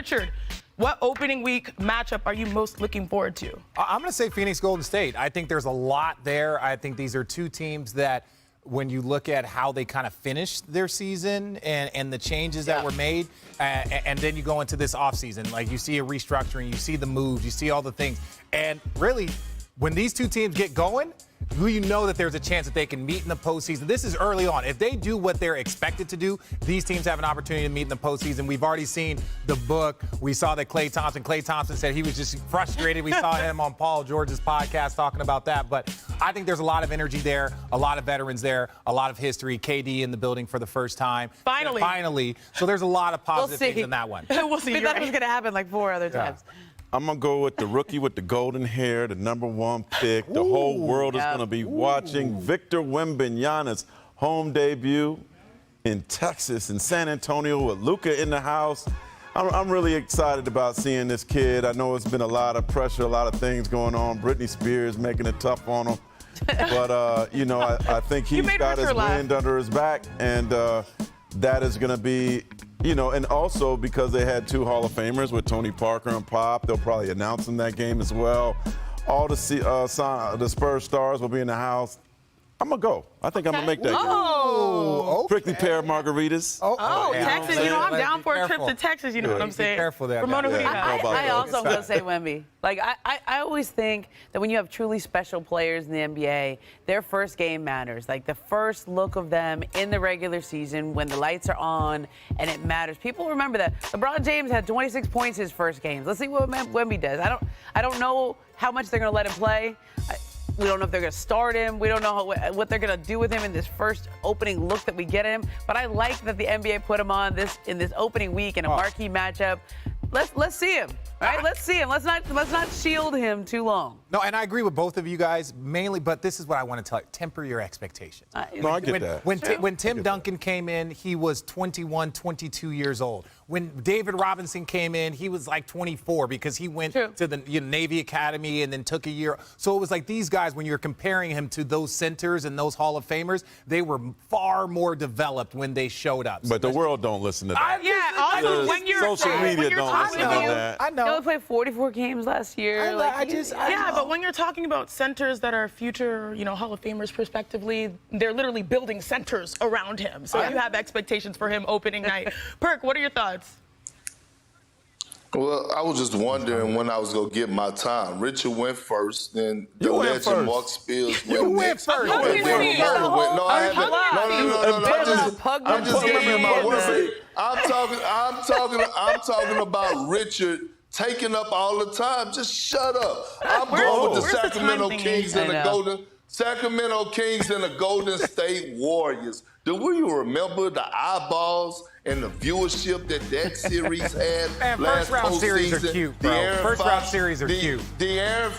Richard, what opening week matchup are you most looking forward to? I'm going to say Phoenix Golden State. I think there's a lot there. I think these are two teams that, when you look at how they kind of finished their season and the changes that were made, and then you go into this offseason, like you see a restructuring, you see the moves, you see all the things. And really, when these two teams get going, you know that there's a chance that they can meet in the postseason. This is early on. If they do what they're expected to do, these teams have an opportunity to meet in the postseason. We've already seen the book. We saw that Klay Thompson said he was just frustrated. We saw him on Paul George's podcast talking about that. But I think there's a lot of energy there, a lot of veterans there, a lot of history. KD in the building for the first time. Finally. So there's a lot of positive things in that one. We'll see. We thought it was going to happen like 4 other times. I'm going to go with the rookie with the golden hair, the #1 pick. The whole world is going to be watching Victor Wembanyama's home debut in Texas, in San Antonio, with Luka in the house. I'm really excited about seeing this kid. I know it's been a lot of pressure, a lot of things going on. Britney Spears making it tough on him. But, I think he's got his wind under his back, and that is going to be – and also because they had 2 Hall of Famers with Tony Parker and Pop, they'll probably announce them that game as well. All the Spurs stars will be in the house. I'm going to go. I think I'm going to make that game. Prickly pear margaritas. Texas. I'm down for a trip to Texas. You know what I'm saying? Be careful there. Ramona, who do you have? I also am going to say Wemby. Like, I always think that when you have truly special players in the NBA, their first game matters. Like, the first look of them in the regular season when the lights are on and it matters. People remember that. LeBron James had 26 points his first games. Let's see what Wemby does. I don't know how much they're going to let him play. We don't know if they're going to start him. We don't know what they're going to do with him in this first opening look that we get at him. But I like that the NBA put him on in this opening week in a marquee matchup. Let's see him, right? Let's see him. Let's not shield him too long. No, and I agree with both of you guys mainly, but this is what I want to tell you. Temper your expectations. No, I get that. When Tim Duncan came in, he was 21, 22 years old. When David Robinson came in, he was like 24 because he went to the Navy Academy and then took a year. So it was like these guys, when you're comparing him to those centers and those Hall of Famers, they were far more developed when they showed up. But the world don't listen to that. Also, when you're social media don't listen to that. I know. They only played 44 games last year. But when you're talking about centers that are future, Hall of Famers prospectively, they're literally building centers around him. So you have expectations for him opening night. Perk, what are your thoughts? Well, I was just wondering when I was going to get my time. Richard went first, then the legend Mark Spears went next. first. I'm just giving you my word. I'm talking about Richard taking up all the time. Just shut up. I'm going with the Sacramento Kings and the Golden State Warriors. Do you remember the eyeballs and the viewership that series had last postseason? First round series are cute, bro. First round series are cute. De'Aaron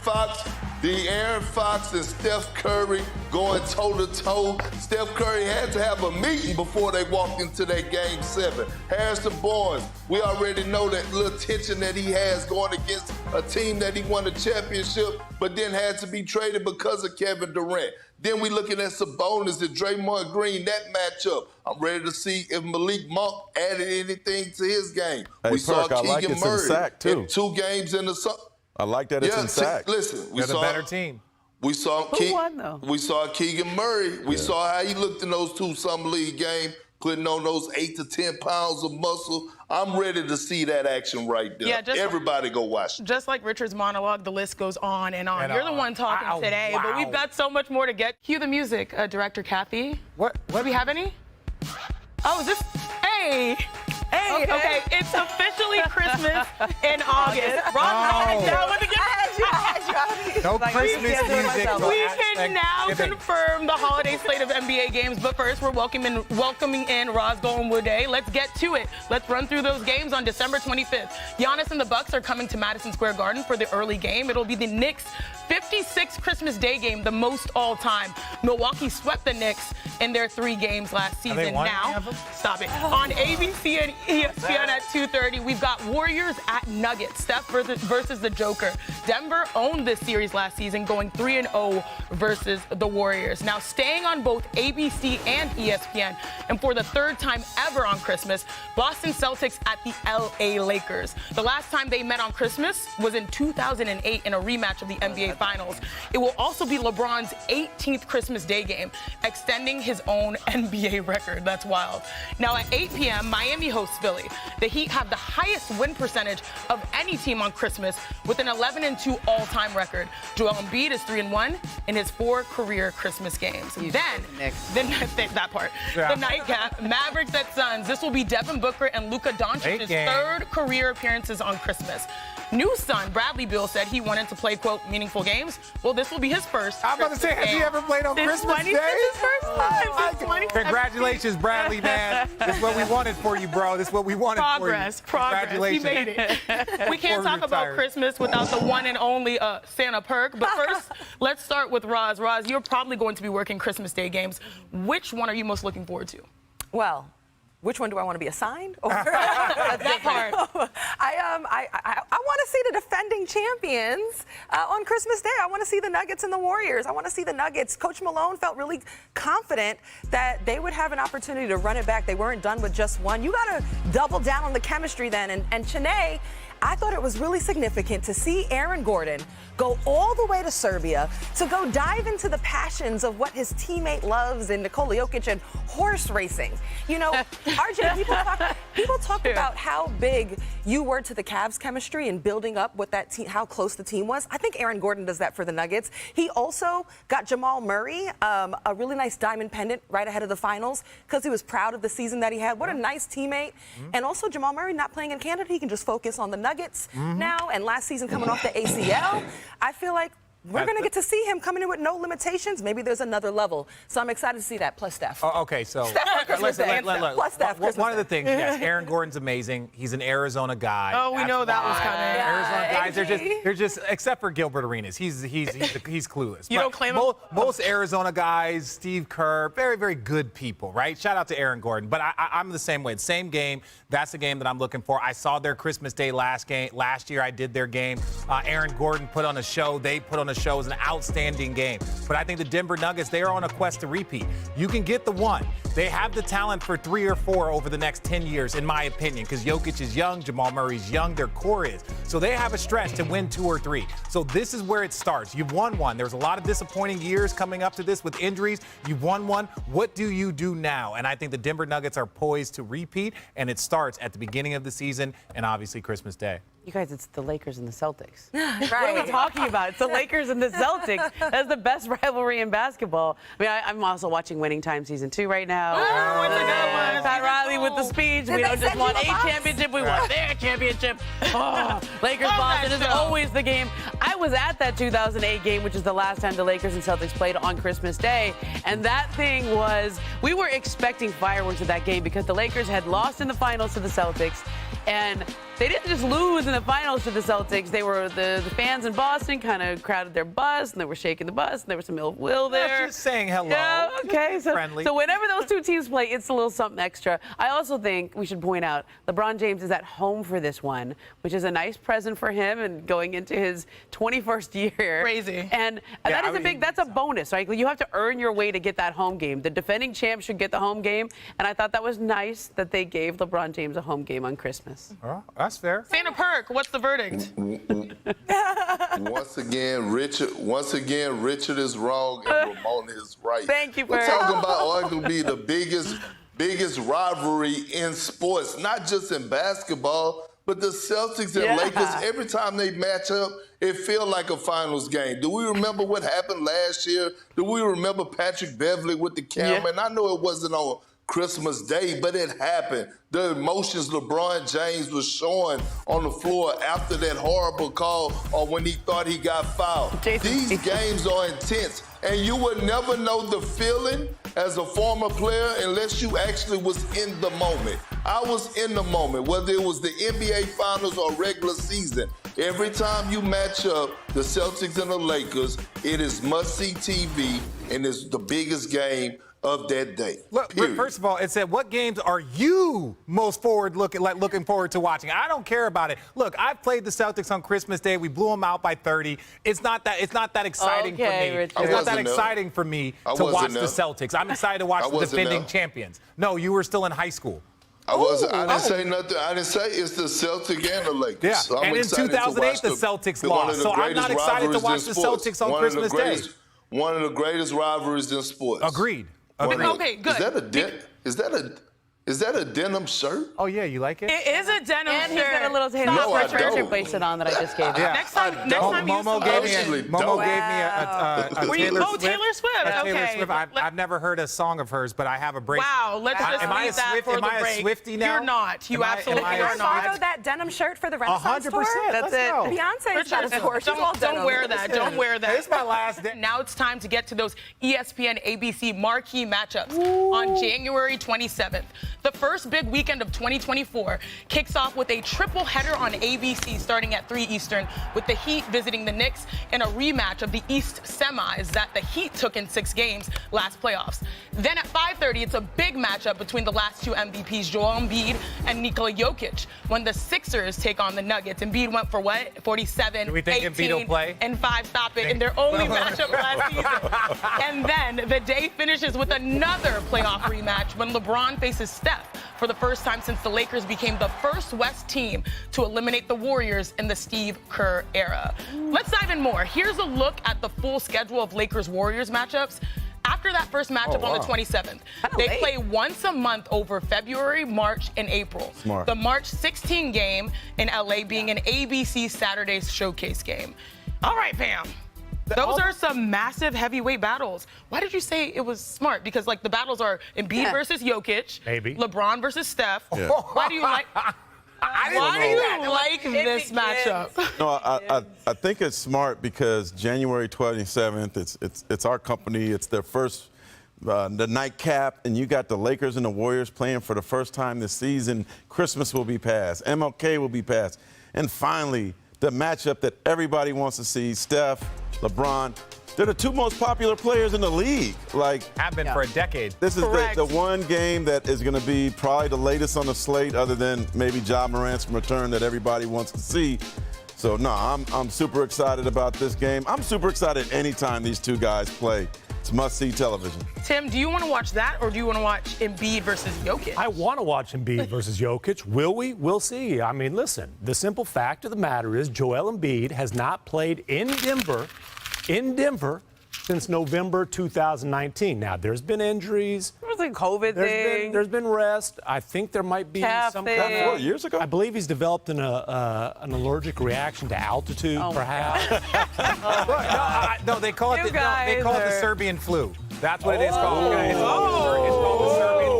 Fox and Steph Curry going toe-to-toe. Steph Curry had to have a meeting before they walked into that Game 7. Harrison Barnes, we already know that little tension that he has going against a team that he won a championship but then had to be traded because of Kevin Durant. Then we looking at Sabonis and Draymond Green, that matchup. I'm ready to see if Malik Monk added anything to his game. We saw Keegan Murray in 2 games in the summer. I like that it's in sack. Listen, They're the better team. We saw Who won, though? We saw Keegan Murray. We saw how he looked in those 2 summer league games, putting on those 8 to 10 pounds of muscle. I'm ready to see that action right there. Everybody go watch it. Just like Richard's monologue, the list goes on and on. You're the one talking today, but we've got so much more to get. Cue the music, Director Kathy. What? Do we have any? Oh, is this? Hey. Okay. It's officially Christmas in August. Ron down with the No Christmas music. We can now confirm the holiday slate of NBA games, but first we're welcoming in Roz Goldenwood Day. Let's get to it. Let's run through those games on December 25th. Giannis and the Bucks are coming to Madison Square Garden for the early game. It'll be the Knicks' 56th Christmas Day game, the most all time. Milwaukee swept the Knicks in their 3 games last season. Now, stop it. On ABC and ESPN at 2:30, we've got Warriors at Nuggets. Steph versus the Joker. Denver owned this series last season, going 3-0 versus versus the Warriors. Now, staying on both ABC and ESPN, and for the third time ever on Christmas, Boston Celtics at the LA Lakers. The last time they met on Christmas was in 2008 in a rematch of the NBA Finals. It will also be LeBron's 18th Christmas Day game, extending his own NBA record. That's wild. Now, at 8 p.m., Miami hosts Philly. The Heat have the highest win percentage of any team on Christmas with an 11-2 all-time record. Joel Embiid is 3-1 in his 4 career Christmas games. That part. Yeah. The nightcap, Mavericks at Suns. This will be Devin Booker and Luka Doncic's third career appearances on Christmas. New son, Bradley Beal, said he wanted to play, quote, meaningful games. Well, this will be his first. I'm about to say, has he ever played on Christmas Day? It's his first time since 2017. Congratulations, Bradley, man. This is what we wanted for you, bro. This is what we wanted for you. Progress. Congratulations. He made it. We can't talk about Christmas without the one and only Santa Perk. But first, let's start with Roz. Roz, you're probably going to be working Christmas Day games. Which one are you most looking forward to? Well, which one do I want to be assigned? That part. I want to see the defending champions on Christmas Day. I want to see the Nuggets and the Warriors. I want to see the Nuggets. Coach Malone felt really confident that they would have an opportunity to run it back. They weren't done with just one. You got to double down on the chemistry then. And Chennai, I thought it was really significant to see Aaron Gordon go all the way to Serbia to go dive into the passions of what his teammate loves in Nikola Jokic and horse racing. You know, RJ, people talk about how big you were to the Cavs chemistry and building up what that team, how close the team was. I think Aaron Gordon does that for the Nuggets. He also got Jamal Murray a really nice diamond pendant right ahead of the finals because he was proud of the season that he had. What a nice teammate. And also Jamal Murray not playing in Canada, he can just focus on the Nuggets now. And last season coming off the ACL, I feel like we're going to get to see him coming in with no limitations. Maybe there's another level. So I'm excited to see that, plus Steph. Oh, okay, so plus Steph. One of the things, yes, Aaron Gordon's amazing. He's an Arizona guy. Oh, we know that was coming. Arizona guys, they're just, except for Gilbert Arenas, he's clueless. You don't claim him? Most Arizona guys, Steve Kerr, very, very good people, right? Shout out to Aaron Gordon. But I'm the same way. The same game. That's the game that I'm looking for. I saw their Christmas Day last year. I did their game. Aaron Gordon put on a show. They put on a show. It was an outstanding game. But I think the Denver Nuggets, they are on a quest to repeat. You can get the one. They have the talent for 3 or 4 over the next 10 years, in my opinion, because Jokic is young, Jamal Murray's young, their core is. So they have a stretch to win 2 or 3. So this is where it starts. You've won one. There's a lot of disappointing years coming up to this with injuries. You've won one. What do you do now? And I think the Denver Nuggets are poised to repeat, and it starts at the beginning of the season and obviously Christmas Day. You guys, it's the Lakers and the Celtics. Right. What are we talking about? It's the Lakers and the Celtics. That's the best rivalry in basketball. I mean, I'm also watching Winning Time Season 2 right now. Oh, what's a good one? Pat Riley with the speech. We don't just want a championship, we want their championship. Oh, Lakers Boston is always the game. I was at that 2008 game, which is the last time the Lakers and Celtics played on Christmas Day. And that thing was, we were expecting fireworks at that game because the Lakers had lost in the finals to the Celtics. And they didn't just lose in the finals to the Celtics. They were the fans in Boston kind of crowded their bus, and they were shaking the bus, and there was some ill will there. Just saying hello. Yeah, okay. Friendly. So whenever those two teams play, it's a little something extra. I also think we should point out LeBron James is at home for this one, which is a nice present for him and going into his 21st year. Crazy. And that's a bonus, right? You have to earn your way to get that home game. The defending champ should get the home game, and I thought that was nice that they gave LeBron James a home game on Christmas. Oh, that's fair. Santa Perk, what's the verdict? Once again, Richard is wrong and Ramon is right. Thank you, We're Perk. talking about arguably the biggest rivalry in sports, not just in basketball, but the Celtics and Lakers. Every time they match up, it feels like a finals game. Do we remember what happened last year? Do we remember Patrick Beverley with the camera? And I know it wasn't on Christmas Day, but it happened. The emotions LeBron James was showing on the floor after that horrible call or when he thought he got fouled. These games are intense, and you would never know the feeling as a former player unless you actually was in the moment. I was in the moment, whether it was the NBA Finals or regular season. Every time you match up the Celtics and the Lakers, it is must-see TV, and it's the biggest game of that day. Look, period. first of all, it said, what games are you most looking forward to watching? I don't care about it. Look, I've played the Celtics on Christmas Day. We blew them out by 30. It's not that exciting for me. Richard. It's not that exciting for me to watch the there. Celtics. I'm excited to watch the defending champions. No, you were still in high school. I didn't say nothing. I didn't say it's the Celtics and the Lakers. Yeah, So I'm and in excited 2008, the Celtics lost. So I'm not excited to watch the Celtics on Christmas Day. One of the greatest rivalries in sports. Agreed. Okay, good. Is that a denim shirt? Oh, yeah, you like it? It is a denim And shirt. he's got a little Taylor No, I Swift don't. bracelet on that I just gave you. Yeah. Next time you Momo gave me a Were you- Taylor oh, Swift. Taylor Swift, A Taylor okay. Swift. I've never heard a song of hers, but I have a bracelet. Wow, let's just Am I leave a that Swift? for Am the I a break. Swiftie now? You're not. You absolutely am I are a not. Borrow that denim shirt for the Renaissance 100%. store? Let's go. Beyonce's got a store. She's all Don't denim. wear that. Don't wear that. It's my last day. Now it's time to get to those ESPN ABC marquee matchups on January 27th. The first big weekend of 2024 kicks off with a triple header on ABC starting at 3 Eastern, with the Heat visiting the Knicks in a rematch of the East semis that the Heat took in 6 games last playoffs. Then at 5:30, it's a big matchup between the last 2 MVPs, Joel Embiid and Nikola Jokic, when the Sixers take on the Nuggets. Embiid went for what? 47, Do we think Embiid will 18, play? and 5. Stop it. In their only matchup last season. And then the day finishes with another playoff rematch when LeBron faces Steph for the first time since the Lakers became the first West team to eliminate the Warriors in the Steve Kerr era. Let's dive in more. Here's a look at the full schedule of Lakers-Warriors matchups. After that first matchup on the 27th, they play once a month over February, March, and April. Smart. The March 16 game in LA being an ABC Saturday showcase game. All right, Pam. Those are some massive heavyweight battles. Why did you say it was smart? Because like the battles are Embiid versus Jokic, Maybe. LeBron versus Steph. Yeah. Why do you like? Why do you like this matchup? No, I think it's smart because January 27th, it's our company. It's their first the nightcap, and you got the Lakers and the Warriors playing for the first time this season. Christmas will be passed. MLK will be passed. And finally, the matchup that everybody wants to see, Steph, LeBron. They're the 2 most popular players in the league. Have been for a decade. This is Correct. the one game that is going to be probably the latest on the slate, other than maybe Ja Morant's return that everybody wants to see. So, no, I'm super excited about this game. I'm super excited anytime these 2 guys play. It's must-see television. Tim, do you want to watch that, or do you want to watch Embiid versus Jokic? I want to watch Embiid versus Jokic. Will we? We'll see. I mean, listen, the simple fact of the matter is Joel Embiid has not played in Denver since November 2019. Now, there's been injuries. It was a COVID thing. There's been rest. I think there might be Calf some thing. kind of 4 years ago? I believe he's developed an allergic reaction to altitude, perhaps. No, they call it You the guys Serbian flu. That's what it is called. It's called the Serbian flu.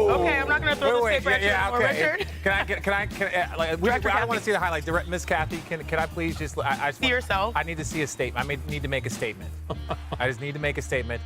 Okay, I'm not going to throw this paper at you anymore, Richard. I want to see the highlight. Miss Kathy, can I please just See yourself. I need to see a statement. I need to make a statement. I just need to make a statement.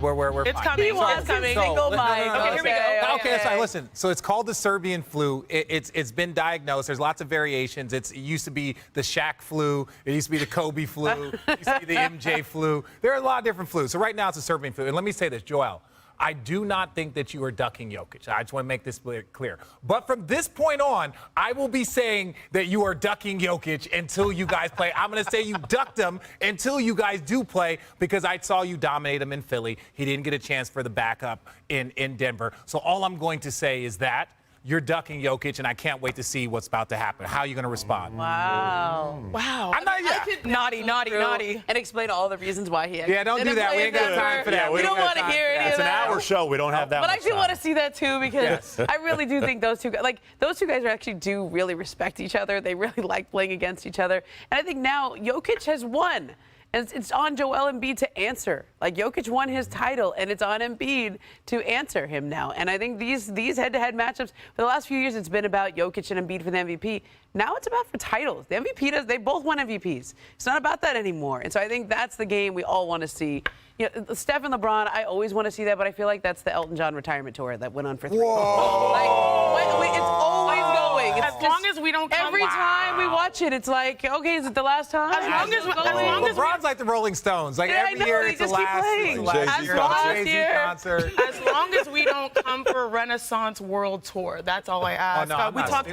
We're It's fine. coming. He wants It's a coming. single mic. Okay, here we go. Okay, that's fine. Listen, so it's called the Serbian flu. It's been diagnosed. There's lots of variations. It used to be the Shaq flu. It used to be the Kobe flu. It used to be the MJ flu. There are a lot of different flus. So right now it's the Serbian flu. And let me say this, Joel. I do not think that you are ducking Jokic. I just want to make this clear. But from this point on, I will be saying that you are ducking Jokic until you guys play. I'm going to say you ducked him until you guys do play, because I saw you dominate him in Philly. He didn't get a chance for the backup in Denver. So all I'm going to say is that you're ducking Jokic, and I can't wait to see what's about to happen. How are you going to respond? Wow. Wow. I'm not Naughty. And explain all the reasons why he Yeah, don't do that. We ain't got time for that. We don't want to hear any of It's an that. hour show. We don't have that But I much do time. want to see that too, because I really do think those two guys actually do really respect each other. They really like playing against each other. And I think now Jokic has won. And it's on Joel Embiid to answer. Like, Jokic won his title, and it's on Embiid to answer him now. And I think these head-to-head matchups, for the last few years, it's been about Jokic and Embiid for the MVP. Now it's about for titles. The MVP they both won MVPs. It's not about that anymore. And so I think that's the game we all want to see. You know, Steph and LeBron, I always want to see that, but I feel like that's the Elton John retirement tour that went on for 3 years. Like, it's always going. thing. It's As long as we don't come every time we watch it, it's like, okay, is it the last time? As long as LeBron's like the Rolling Stones. Like Yeah, I every know, year they it's the just keep last. playing. It's the last Jay-Z year. concert. Jay-Z concert. as long as we don't come for a Renaissance World Tour, that's all I Oh ask. no,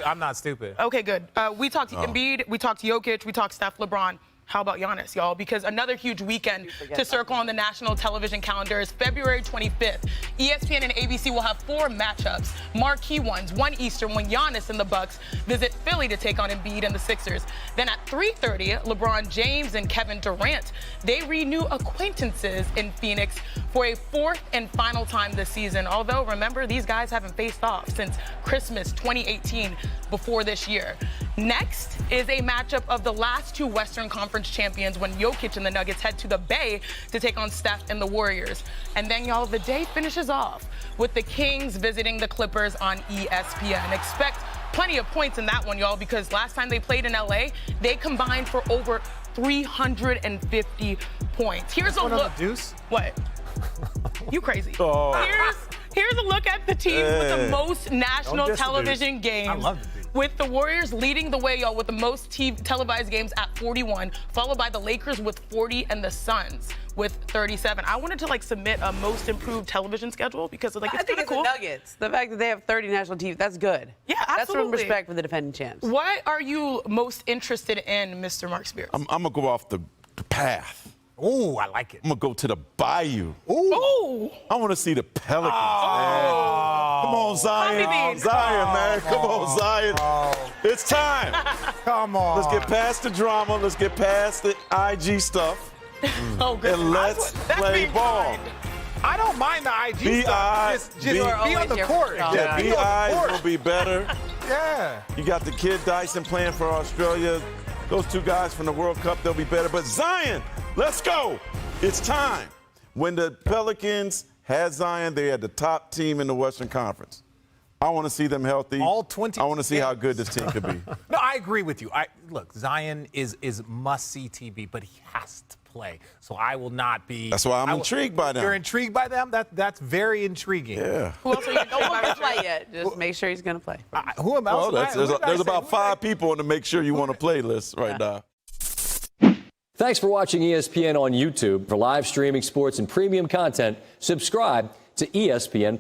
I'm not stupid. Okay, good. We talked Embiid, we talked Jokic, we talked Steph, LeBron. How about Giannis, y'all? Because another huge weekend to circle on the national television calendar is February 25th. ESPN and ABC will have 4 matchups, marquee ones, 1 Eastern, when Giannis and the Bucks visit Philly to take on Embiid and the Sixers. Then at 3:30, LeBron James and Kevin Durant, they renew acquaintances in Phoenix for a 4th and final time this season. Although, remember, these guys haven't faced off since Christmas 2018 before this year. Next is a matchup of the last 2 Western Conference champions when Jokic and the Nuggets head to the Bay to take on Steph and the Warriors. And then, y'all, the day finishes off with the Kings visiting the Clippers on ESPN. Expect plenty of points in that one, y'all, because last time they played in LA, they combined for over 350 points. Here's a look. Deuce? What? You crazy. Oh. Here's a look at the teams with the most national Don't diss the television Deuce. games. I love the Deuce. With the Warriors leading the way, y'all, with the most televised games at 41, followed by the Lakers with 40 and the Suns with 37. I wanted to submit a most improved television schedule because it's I think kind of it's cool. the Nuggets. The fact that they have 30 national teams, that's good. Yeah, That's from absolutely. respect for the defending champs. What are you most interested in, Mr. Mark Spears? I'm going to go off the path. Ooh, I like it. I'm going to go to the Bayou. Ooh. I want to see the Pelicans, man. Come on, Zion. Coffee beans. Zion, man. Come on, Zion. It's time. Come on. Let's get past the drama. Let's get past the IG stuff. Oh, good. And let's That's play being ball. kind. I don't mind the IG B.I. stuff. Just You are be on always the here court. for strong. Yeah, Be on the B.I. is court. going to be better. Yeah. You got the kid Dyson playing for Australia. Those 2 guys from the World Cup, they'll be better. But Zion, let's go. It's time. When the Pelicans had Zion, they had the top team in the Western Conference. I want to see them healthy. All 20 I want to see how games. good this team could be. No, I agree with you. Look, Zion is must-see TV, but he has to play. So I will not be. That's why I'm intrigued by them. You're intrigued by them? That's very intriguing. Yeah. Who else are you Don't want him to play yet. Just make sure he's going to play. Who am I? Well, there's about 5 people on the make sure you want to play list right now. Thanks for watching ESPN on YouTube. For live streaming sports and premium content, subscribe to ESPN+.